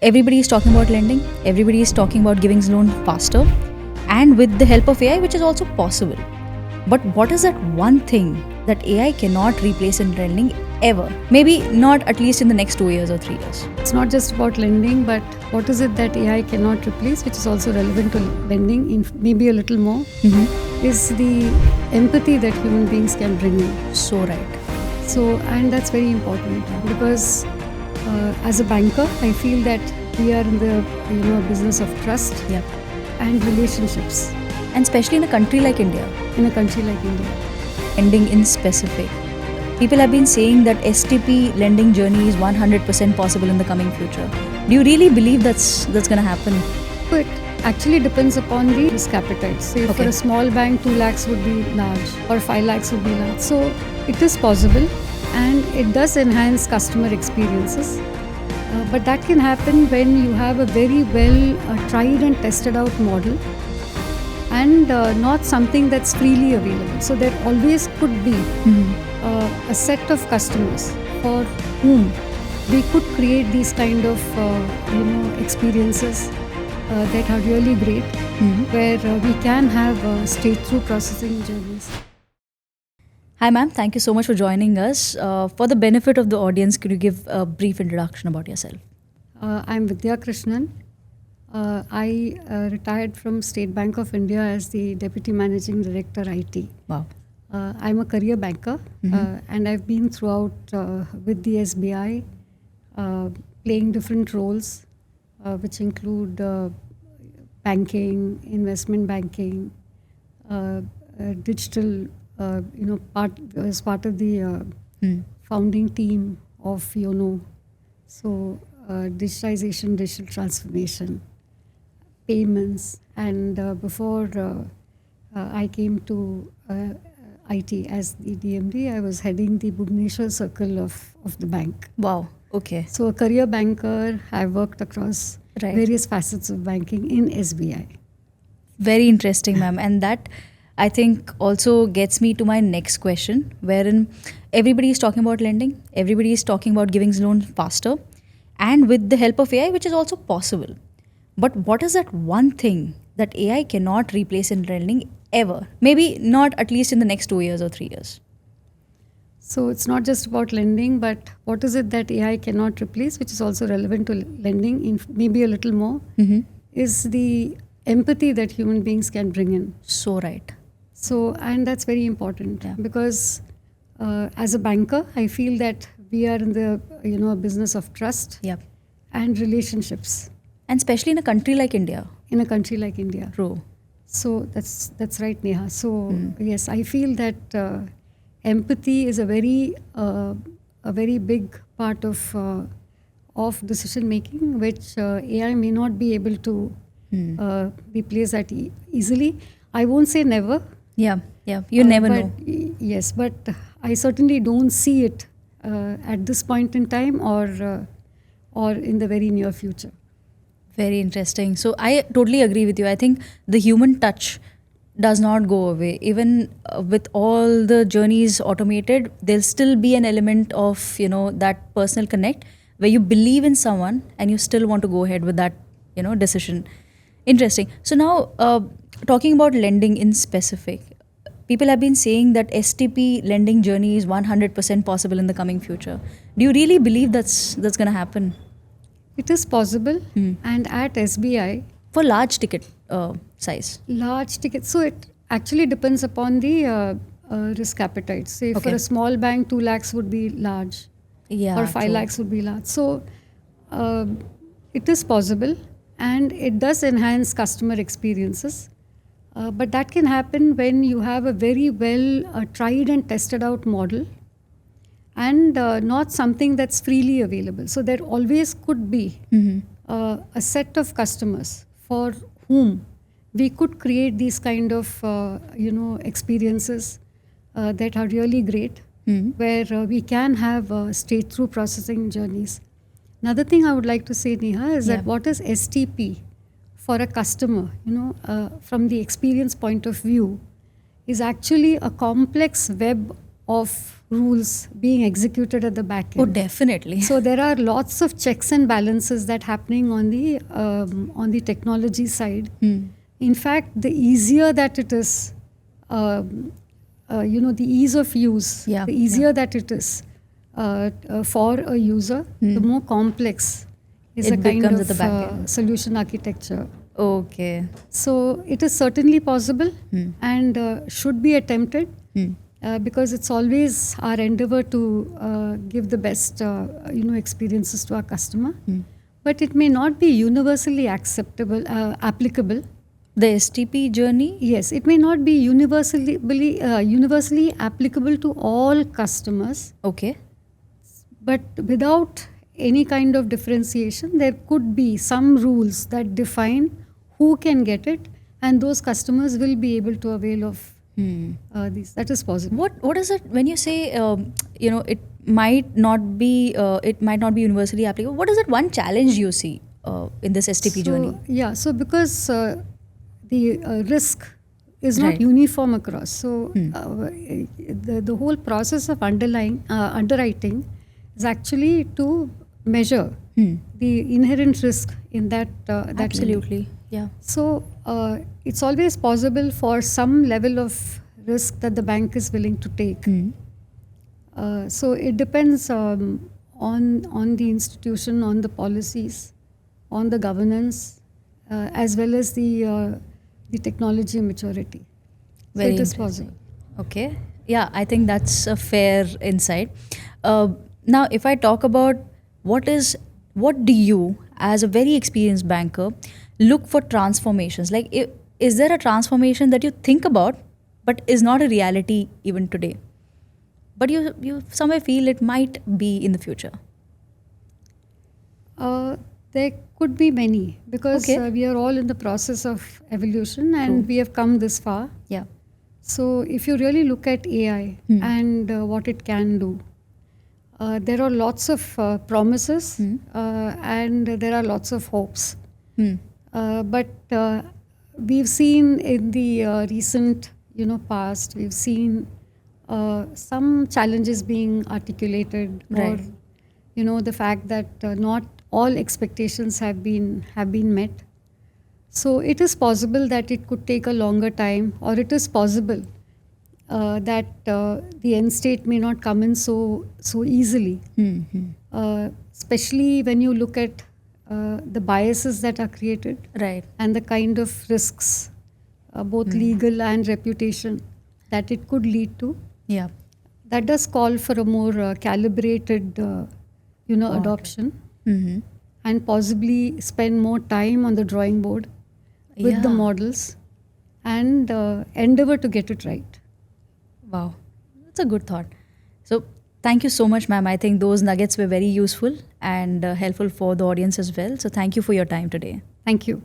Everybody is talking about lending, everybody is talking about giving loan faster and with the help of AI, which is also possible. But what is that one thing that AI cannot replace in lending ever? Maybe not at least in the next 2 years or 3 years. It's not just about lending, but what is it that AI cannot replace, which is also relevant to lending, in maybe a little more, is the empathy that human beings can bring in. So right. So, and that's very important because as a banker, I feel that we are in the business of trust Yep. and relationships And especially in a country like India, in a country like India. lending in specific. People have been saying that STP lending journey is 100% possible in the coming future. Do you really believe that's going to happen? So it actually depends upon the risk appetite. Say for Okay. a small bank, 2 lakhs would be large or 5 lakhs would be large. So it is possible and it does enhance customer experiences. But that can happen when you have a very well tried and tested out model and not something that's freely available. So there always could be a set of customers for whom we could create these kind of experiences that are really great, where we can have straight-through processing journeys. Hi ma'am, thank you so much for joining us. For the benefit of the audience, could you give a brief introduction about yourself? I'm Vidya Krishnan. I retired from State Bank of India as the Deputy Managing Director IT. Wow. I'm a career banker and I've been throughout with the SBI playing different roles which include banking, investment banking, digital, as part of the founding team of YONO. So digitization, digital transformation, payments, and before I came to IT as the DMD, I was heading the Bhubaneswar circle of the bank. Wow. Okay. So a career banker, I've worked across Right. various facets of banking in SBI. Very interesting, ma'am. And that, I think, also gets me to my next question, wherein everybody is talking about lending, everybody is talking about giving loans faster and with the help of AI, which is also possible. But what is that one thing that AI cannot replace in lending ever? Maybe not at least in the next 2 years or 3 years. So it's not just about lending, but what is it that AI cannot replace, which is also relevant to lending, in maybe a little more, is the empathy that human beings can bring in. So right. So, and that's very important because as a banker, I feel that we are in the business of trust Yep. and relationships And especially in a country like India. in a country like India. True. So that's right, Neha. So yes, I feel that empathy is a very big part of decision making, which AI may not be able to replace that easily. I won't say never. Yeah. Yeah. You never but know. Yes, but I certainly don't see it at this point in time or in the very near future. Very interesting. So I totally agree with you. I think the human touch does not go away. Even with all the journeys automated, there'll still be an element of, that personal connect where you believe in someone and you still want to go ahead with that, decision. Interesting. So now, talking about lending in specific, people have been saying that STP lending journey is 100% possible in the coming future. Do you really believe that's going to happen? It is possible, and at SBI, For large ticket size. large tickets. So it actually depends upon the risk appetite. Say for Okay. a small bank, 2 lakhs would be large, Yeah. or 5 true. lakhs would be large. So it is possible, and it does enhance customer experiences. But that can happen when you have a very well tried and tested out model and not something that's freely available. So there always could be a set of customers for whom we could create these kind of experiences that are really great, where we can have straight-through processing journeys. Another thing I would like to say, Neha, is that what is STP for a customer, from the experience point of view, is actually a complex web of rules being executed at the back Oh, end. definitely. So there are lots of checks and balances that happening on the technology side. Hmm. In fact, the easier that it is, the ease of use, Yeah, the easier that it is for a user, the more complex is It a kind becomes at of the back end. solution architecture. Okay. So it is certainly possible Hmm. and should be attempted. Hmm. Because it's always our endeavor to give the best, experiences to our customer. Hmm. But it may not be universally acceptable, applicable. The STP journey? Yes, it may not be universally applicable to all customers. Okay. But without any kind of differentiation, there could be some rules that define who can get it, and those customers will be able to avail of these. That is possible. What is it when you say it might not be universally applicable? What is that one challenge you see in this STP journey? Yeah, so because the risk is Right. not uniform across, so the whole process of underwriting is actually to measure the inherent risk in that lending. Absolutely. Yeah. So it's always possible for some level of risk that the bank is willing to take. So it depends on the institution, on the policies, on the governance, as well as the technology maturity. Very so it is interesting. possible. Okay. Yeah, I think that's a fair insight. Now, if I talk about what do you, as a very experienced banker, look for transformations? Like, is there a transformation that you think about, but is not a reality even today? But you somewhere feel it might be in the future. There could be many because Okay. we are all in the process of evolution and True. we have come this far. Yeah. So if you really look at AI and what it can do, there are lots of promises and there are lots of hopes. But we've seen in the recent past, we've seen some challenges being articulated, Right. or the fact that not all expectations have been met. So it is possible that it could take a longer time, or it is possible that the end state may not come in so easily. Especially when you look at the biases that are created Right. and the kind of risks, both legal and reputation, that it could lead to. Yeah. That does call for a more calibrated, adoption, Mm-hmm. and possibly spend more time on the drawing board with the Yeah. models and endeavor to get it right. Wow, that's a good thought. So, thank you so much, ma'am. I think those nuggets were very useful and helpful for the audience as well. So, thank you for your time today. Thank you.